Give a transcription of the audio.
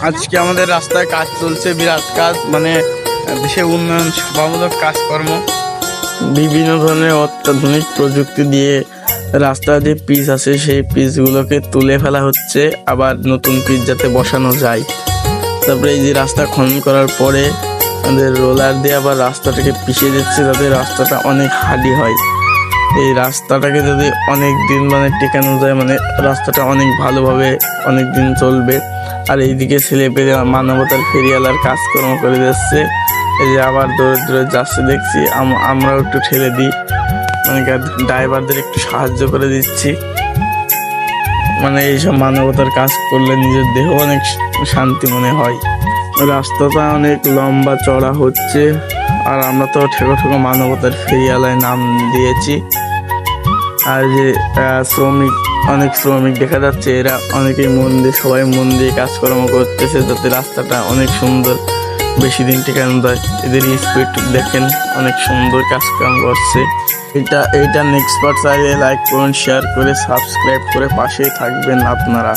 আজকে আমাদের রাস্তায় কাজ চলছে, বিরাট কাজ, মানে দেশে উন্নয়ন সভামূলক কাজকর্ম। বিভিন্ন ধরনের অত্যাধুনিক প্রযুক্তি দিয়ে রাস্তার যে পিচ আছে সেই পিচগুলোকে তুলে ফেলা হচ্ছে, আবার নতুন পিচ যাতে বসানো যায়। তারপরে এই যে রাস্তা খনন করার পরে আমাদের রোলার দিয়ে আবার রাস্তাটাকে পিষে দিচ্ছে যাতে রাস্তাটা অনেক হার্ডি হয়। এই রাস্তাটাকে যদি অনেক দিন টেকানো যায়, রাস্তাটা অনেক ভালোভাবে অনেক দিন চলবে। আর এইদিকে ছেলেপেলে মানবতার ফেরিওয়ালার কাজকর্ম করে যাচ্ছে। এই যে আবার দৌড়ে দৌড়ে যাচ্ছে দেখছি, আমরাও একটু ঠেলে দিই, ড্রাইভারদের একটু সাহায্য করে দিচ্ছি। এইসব মানবতার কাজ করলে নিজের দেহ অনেক শান্তি মনে হয়। রাস্তাটা অনেক লম্বা চড়া হচ্ছে, আর আমরা তো ঠেকো ঠেকো মানবতার ফেরিওয়ালায় নাম দিয়েছি। আর যে অনেক শ্রমিক দেখা যাচ্ছে, এরা অনেকেই সবাই মন দিয়ে কাজকর্ম করতেছে যাতে রাস্তাটা অনেক সুন্দর বেশি দিন টেকানো যায়। এদের স্পিড দেখেন, অনেক সুন্দর কাজকাম করছে। এইটা নেক্সট পার্ট চাইলে লাইক করুন, শেয়ার করে সাবস্ক্রাইব করে পাশেই থাকবেন আপনারা।